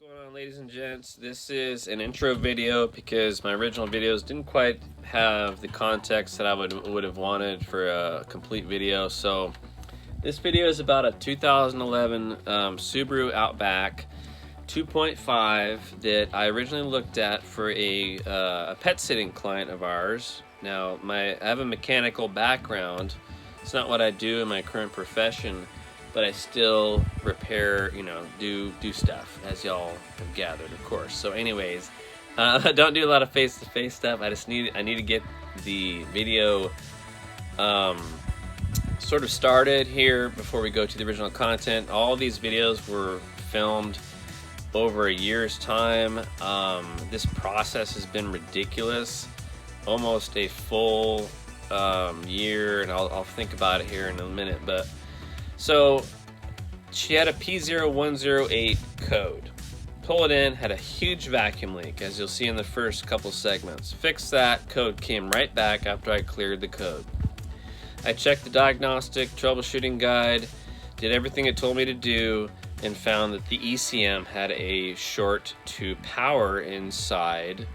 What's going on, ladies and gents? This is an intro video because my original videos didn't quite have the context that I would have wanted for a complete video. So this video is about a 2011 Subaru Outback 2.5 that I originally looked at for a pet sitting client of ours. Now I have a mechanical background. It's not what I do in my current profession, but I still repair, do stuff, as y'all have gathered, of course. So anyways, I don't do a lot of face-to-face stuff. I need to get the video sort of started here before we go to the original content. All these videos were filmed over a year's time. This process has been ridiculous, almost a full year, and I'll think about it here in a minute. But so she had a P0108 code. Pull it in, had a huge vacuum leak, as you'll see in the first couple segments. Fixed that, code came right back after I cleared the code. I checked the diagnostic troubleshooting guide, did everything it told me to do, and found that the ECM had a short to power inside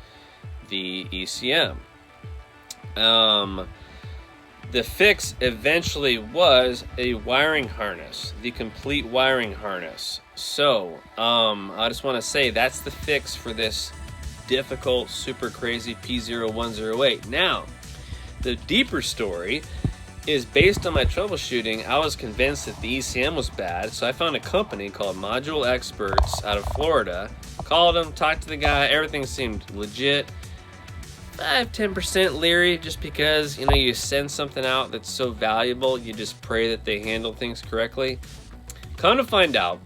the ECM. The fix eventually was a wiring harness, the complete wiring harness. So, I just want to say that's the fix for this difficult, super crazy P0108. Now, the deeper story is based on my troubleshooting. I was convinced that the ECM was bad, so I found a company called Module Experts out of Florida. Called them, talked to the guy, everything seemed legit. 5-10% leery, just because you send something out that's so valuable, you just pray that they handle things correctly. Come to find out,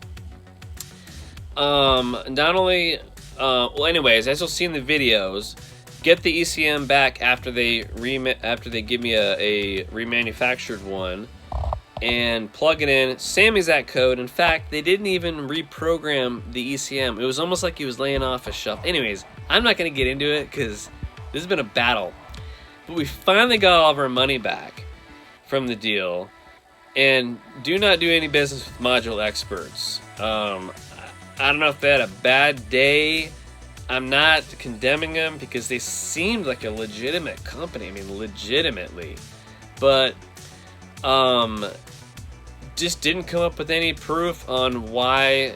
not only well, anyways, as you'll see in the videos, get the ECM back after they give me a remanufactured one and plug it in, same exact code. In fact, they didn't even reprogram the ECM. It was almost like he was laying off a shelf. Anyways, I'm not going to get into it because this has been a battle, but we finally got all of our money back from the deal. And do not do any business with Module Experts. I don't know if they had a bad day. I'm not condemning them because they seemed like a legitimate company. I mean, legitimately. But just didn't come up with any proof on why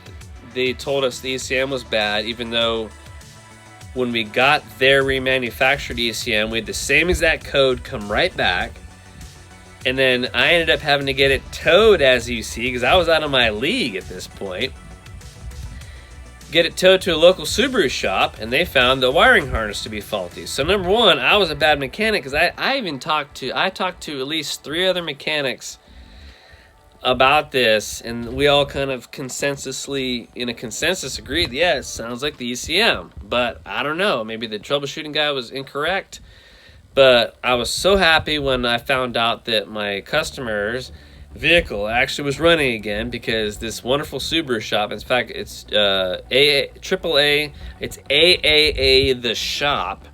they told us the ECM was bad, even though when we got their remanufactured ECM, we had the same exact code come right back. And then I ended up having to get it towed, as you see, because I was out of my league at this point. Get it towed to a local Subaru shop, and they found the wiring harness to be faulty. So number one, I was a bad mechanic, because I talked to at least 3 other mechanics about this, and we all kind of in a consensus agreed, yeah, it sounds like the ECM. But I don't know, maybe the troubleshooting guy was incorrect. But I was so happy when I found out that my customer's vehicle actually was running again, because this wonderful Subaru shop, in fact, it's AAA, it's AAA the shop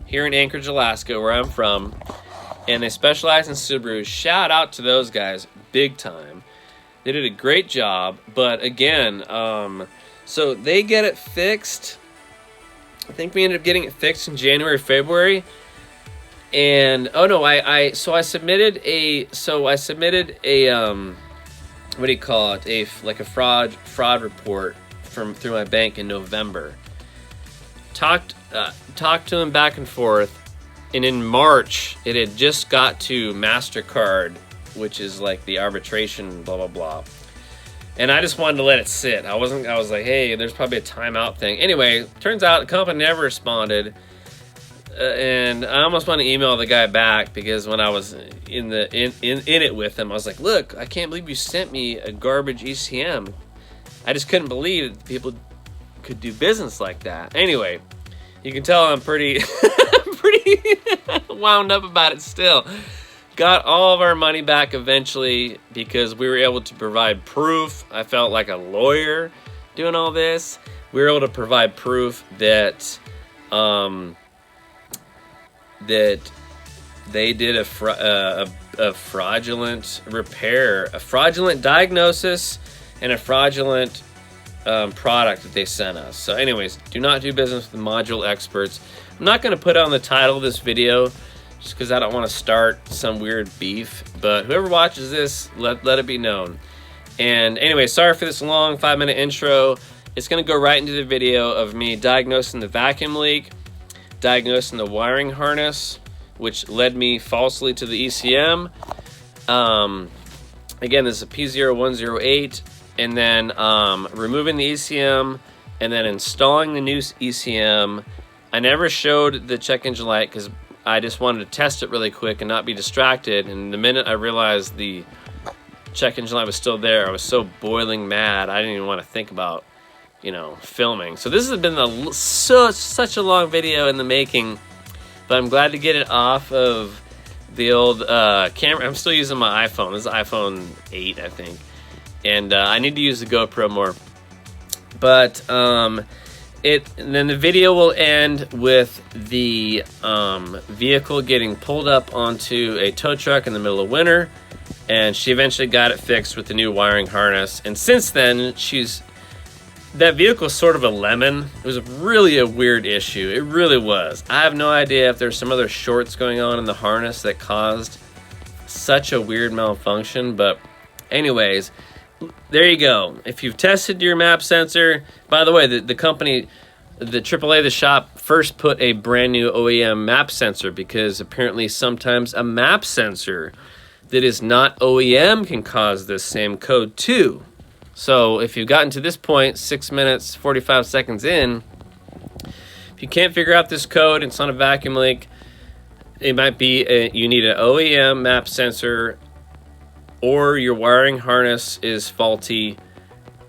here in Anchorage, Alaska, where I'm from, and they specialize in Subaru. Shout out to those guys big time. They did a great job. But again, so they get it fixed. I think we ended up getting it fixed in January, February. And oh no, I submitted a what do you call it, a fraud report through my bank in November. Talked to them back and forth, and in March it had just got to MasterCard, which is like the arbitration blah blah blah. And I just wanted to let it sit. I was like, hey, there's probably a timeout thing. Anyway, turns out the company never responded. And I almost want to email the guy back, because when I was in it with him, I was like, look, I can't believe you sent me a garbage ECM. I just couldn't believe that people could do business like that. Anyway, you can tell I'm pretty wound up about it still. Got all of our money back eventually because we were able to provide proof. I felt like a lawyer doing all this. We were able to provide proof that that they did a fraudulent repair, a fraudulent diagnosis, and a fraudulent product that they sent us. So anyways, do not do business with the module experts. I'm not going to put on the title of this video just because I don't want to start some weird beef, but whoever watches this, let it be known. And anyway, sorry for this long 5-minute intro. It's going to go right into the video of me diagnosing the vacuum leak, diagnosing the wiring harness, which led me falsely to the ECM. Again, this is a P0108, and then removing the ECM, and then installing the new ECM. I never showed the check engine light because I just wanted to test it really quick and not be distracted. And the minute I realized the check engine light was still there, I was so boiling mad, I didn't even want to think about, you know, filming. So this has been such a long video in the making, but I'm glad to get it off of the old camera. I'm still using my iPhone. This is iPhone 8, I think. And I need to use the GoPro more. But and then the video will end with the vehicle getting pulled up onto a tow truck in the middle of winter, and she eventually got it fixed with the new wiring harness. And since then, that vehicle's sort of a lemon. It was really a weird issue. It really was. I have no idea if there's some other shorts going on in the harness that caused such a weird malfunction, but anyways, there you go. If you've tested your map sensor, by the way, the company, the AAA, the shop, first put a brand new OEM map sensor because apparently sometimes a map sensor that is not OEM can cause this same code too. So if you've gotten to this point, 6 minutes, 45 seconds in, if you can't figure out this code, it's on a vacuum leak, it might be you need an OEM map sensor, or your wiring harness is faulty,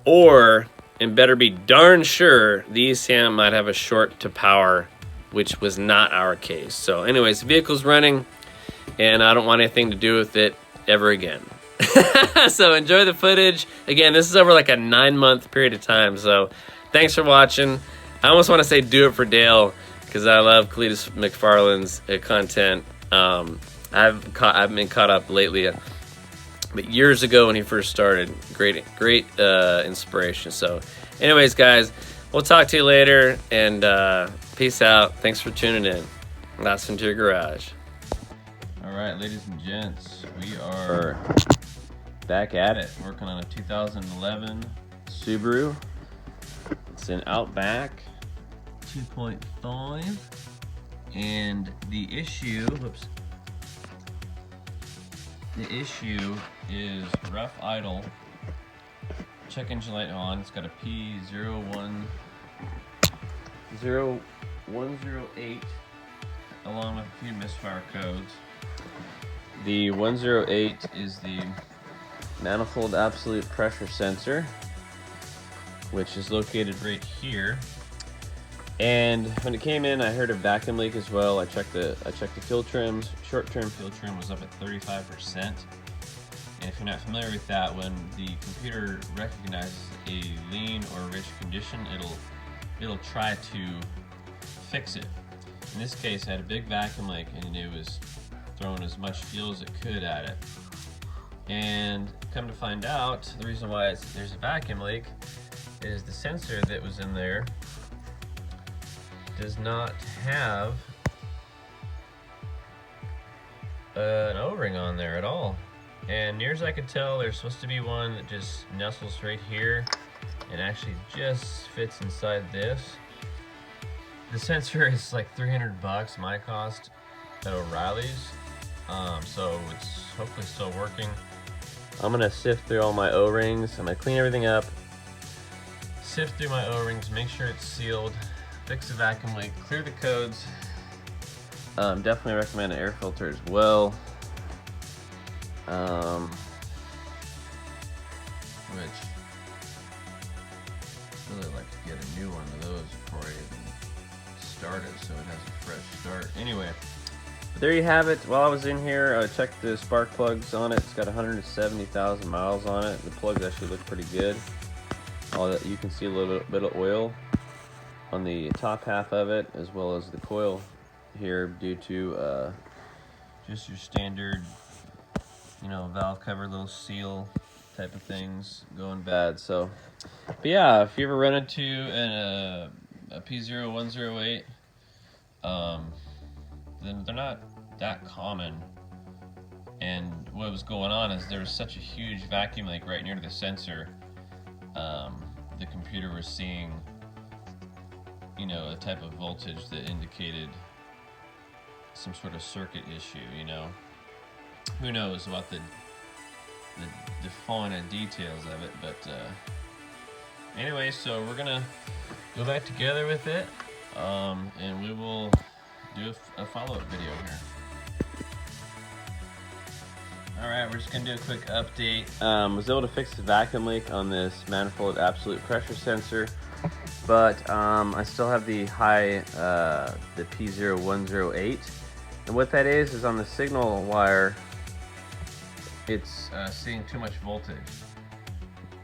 or, and better be darn sure, the ECM might have a short to power, which was not our case. So anyways, the vehicle's running, and I don't want anything to do with it ever again. So enjoy the footage. Again, this is over like a 9-month period of time, so thanks for watching. I almost want to say do it for Dale, because I love Cletus McFarland's content. I've been caught up lately, but years ago when he first started, great inspiration. So anyways, guys, we'll talk to you later, and peace out. Thanks for tuning in. That's into your garage. All right, ladies and gents, we are back at it, working on a 2011 Subaru. It's an Outback 2.5, and the issue is rough idle, check engine light on. It's got a P0108 along with a few misfire codes. The 108 is the manifold absolute pressure sensor, which is located right here. And when it came in, I heard a vacuum leak as well. I checked the fuel trims. Short-term fuel trim was up at 35%. And if you're not familiar with that, when the computer recognizes a lean or rich condition, it'll try to fix it. In this case, I had a big vacuum leak, and it was throwing as much fuel as it could at it. And come to find out, the reason why there's a vacuum leak is the sensor that was in there does not have an O-ring on there at all. And near as I could tell, there's supposed to be one that just nestles right here and actually just fits inside this. The sensor is like $300 my cost at O'Reilly's, so it's hopefully still working. I'm gonna sift through all my O-rings. I'm gonna clean everything up, sift through my O-rings, make sure it's sealed, fix the vacuum leak, clear the codes. Definitely recommend an air filter as well. Which I'd really like to get a new one of those before I even start it, so it has a fresh start. Anyway, there you have it. While I was in here, I checked the spark plugs on it. It's got 170,000 miles on it. The plugs actually look pretty good. All that, you can see a little bit of oil on the top half of it, as well as the coil here, due to just your standard, you know, valve cover, little seal type of things going bad. So, but yeah, if you ever run into a P0108, then they're not that common. And what was going on is there was such a huge vacuum leak right near to the sensor. The computer was seeing, you know, a type of voltage that indicated some sort of circuit issue, you know. Who knows about the finer details of it, but anyway, so we're gonna go back together with it, and we will do a follow-up video here. Alright, we're just going to do a quick update. Was able to fix the vacuum leak on this manifold absolute pressure sensor, but I still have the high, the P0108. And what that is on the signal wire, it's seeing too much voltage.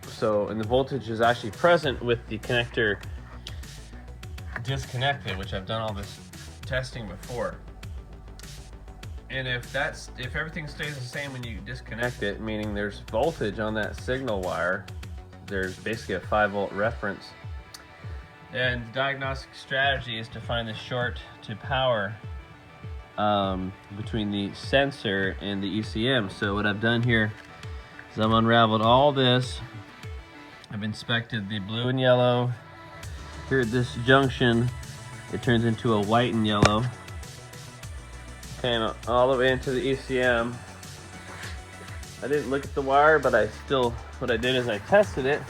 So, and the voltage is actually present with the connector disconnected, which I've done all this testing before. And if everything stays the same when you disconnect it, meaning there's voltage on that signal wire, there's basically a 5-volt reference, then the diagnostic strategy is to find the short to power between the sensor and the ECM. So what I've done here is I've unraveled all this. I've inspected the blue and yellow. Here at this junction, it turns into a white and yellow. And all the way into the ECM. I didn't look at the wire, but what I did is I tested it.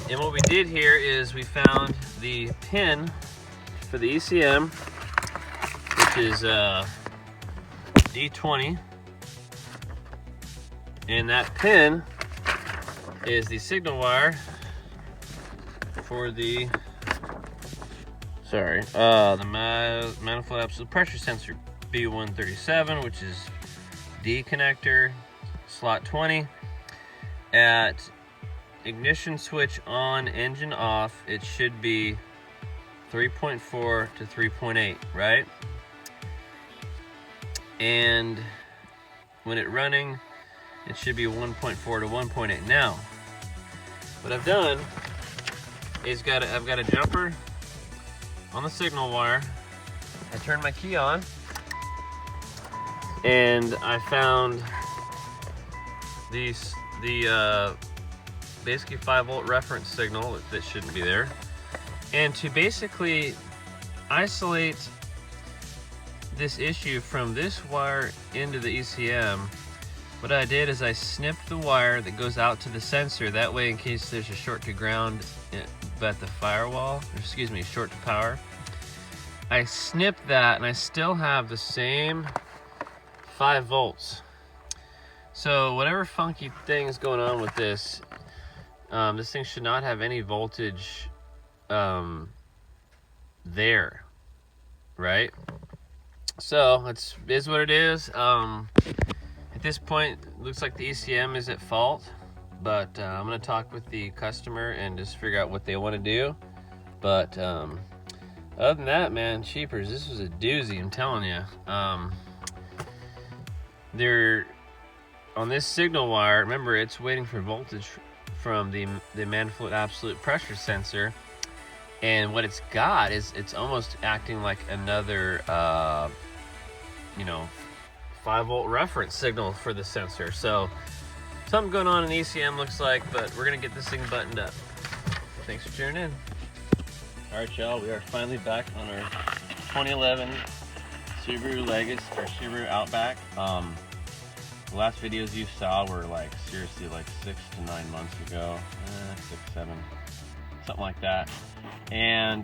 And what we did here is we found the pin for the ECM, which is D20. And that pin is the signal wire for the manifold absolute pressure sensor B137, which is D connector, slot 20. At ignition switch on, engine off, it should be 3.4 to 3.8, right? And when it's running, it should be 1.4 to 1.8. Now, what I've done is I've got a jumper on the signal wire. I turned my key on, and I found the basically 5-volt reference signal that shouldn't be there. And to basically isolate this issue from this wire into the ECM, what I did is I snipped the wire that goes out to the sensor. That way, in case there's a short to ground at the firewall, or excuse me, short to power, I snipped that and I still have the same 5 volts. So whatever funky thing is going on with this, this thing should not have any voltage there, right? So it is what it is. At this point, it looks like the ECM is at fault, but I'm going to talk with the customer and just figure out what they want to do. But other than that, man, cheapers, this was a doozy, I'm telling you. They're on this signal wire. Remember, it's waiting for voltage from the manifold absolute pressure sensor, and what it's got is it's almost acting like another 5-volt reference signal for the sensor. So something going on in ECM looks like, but we're gonna get this thing buttoned up. Thanks for tuning in. All right, y'all, we are finally back on our 2011 Subaru Legacy, or Subaru Outback. The last videos you saw were seriously 6 to 9 months ago, 6, 7, something like that. And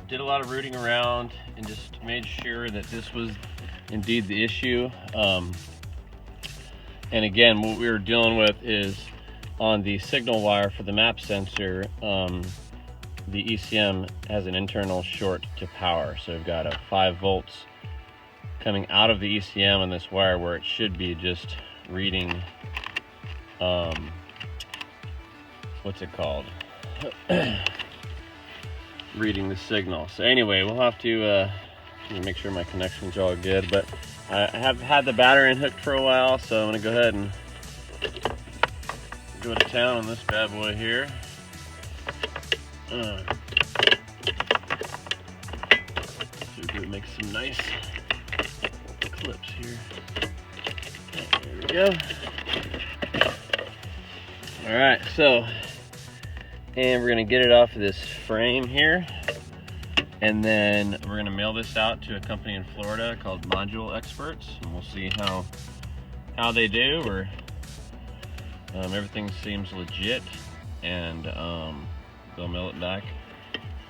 did a lot of rooting around and just made sure that this was indeed the issue. And again, what we were dealing with is on the signal wire for the map sensor, the ECM has an internal short to power. So we've got a 5 volts coming out of the ECM on this wire where it should be just reading, what's it called? Reading the signal. So anyway, we'll have to make sure my connection's all good, but I have had the battery unhooked for a while, so I'm gonna go ahead and go to town on this bad boy here. So we could make some nice clips here. There we go. Alright, so, and we're gonna get it off of this frame here, and then we're gonna mail this out to a company in Florida called Module Experts, and we'll see how they do. Or everything seems legit, and they'll mail it back.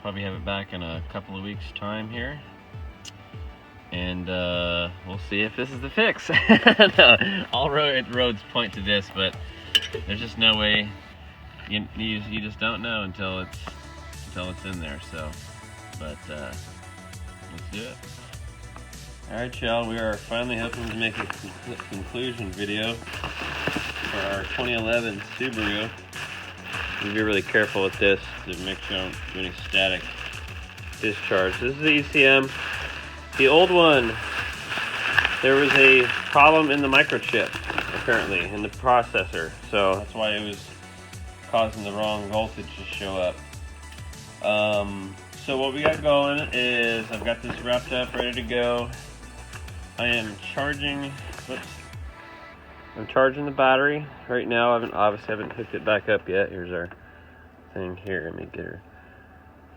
Probably have it back in a couple of weeks' time here, and we'll see if this is the fix. No, all roads point to this, but there's just no way. You just don't know until it's in there. So, but let's do it. All right, y'all. We are finally hoping to make a conclusion video for our 2011 Subaru. You be really careful with this to make sure I don't do any static discharge. This is the ECM. The old one, there was a problem in the microchip, apparently, in the processor. So that's why it was causing the wrong voltage to show up. So what we got going is I've got this wrapped up, ready to go. I am charging, I'm charging the battery right now. I haven't hooked it back up yet. Here's our thing here. Let me get her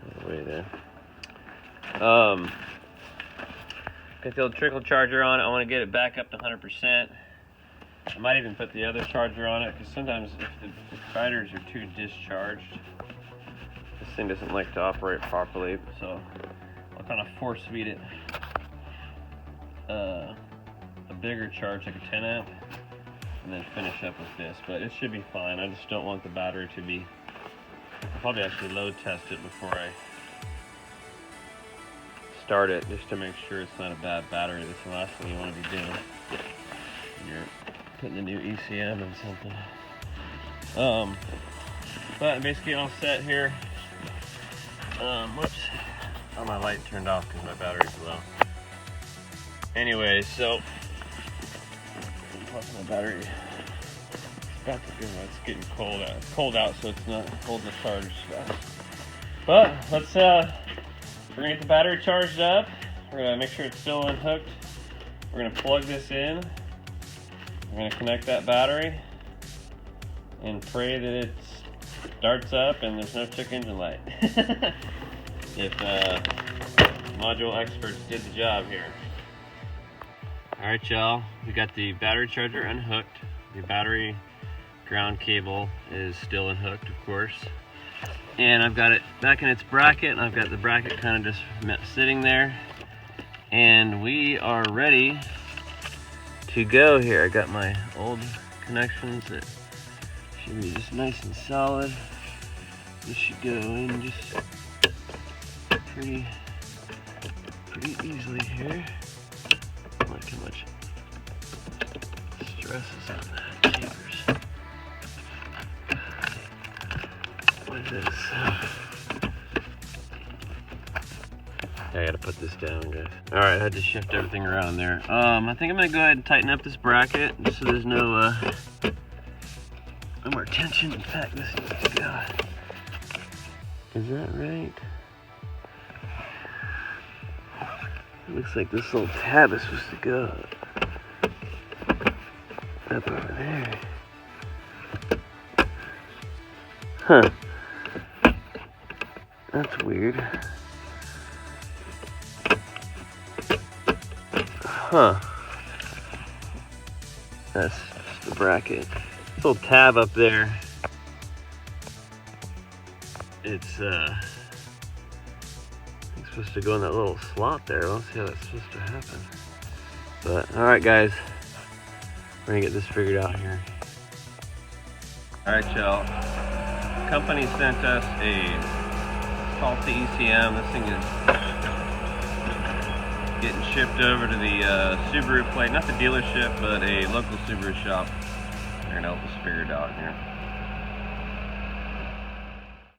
out of the way there. Got the old trickle charger on it. I want to get it back up to 100%. I might even put the other charger on it, because sometimes if the batteries are too discharged, this thing doesn't like to operate properly. So I'll kind of force feed it a bigger charge, like a 10 amp, and then finish up with this. But it should be fine. I just don't want the battery to be. I'll probably actually load test it before I start it, just to make sure it's not a bad battery. That's the last thing you want to be doing when you're putting a new ECM in something. But basically all set here. Whoops. Oh, my light turned off because my battery's low. Anyway, so plus my battery is about to go. It's getting cold out, so it's not holding the charge fast. But let's we're gonna get the battery charged up. We're gonna make sure it's still unhooked. We're gonna plug this in. We're gonna connect that battery and pray that it starts up and there's no check engine light. If Module Experts did the job here. Alright, y'all, we got the battery charger unhooked. The battery ground cable is still unhooked, of course. And I've got it back in its bracket, and I've got the bracket kind of just sitting there. And we are ready to go here. I got my old connections that should be just nice and solid. This should go in just pretty easily here. Look how much stress is on that. Jeepers. What is this? I gotta put this down, guys. Alright, I had to shift everything around there. I think I'm gonna go ahead and tighten up this bracket just so there's no more tension. In fact, this needs to go. Is that right? It looks like this little tab is supposed to go up over there. Huh. That's weird. Huh. That's just the bracket. This little tab up there. It's supposed to go in that little slot there. Let's see how that's supposed to happen. But alright, guys, we're gonna get this figured out here. Alright, y'all. Company sent us a faulty ECM. This thing is getting shipped over to the Subaru place, not the dealership, but a local Subaru shop. They're gonna help us figure it out here.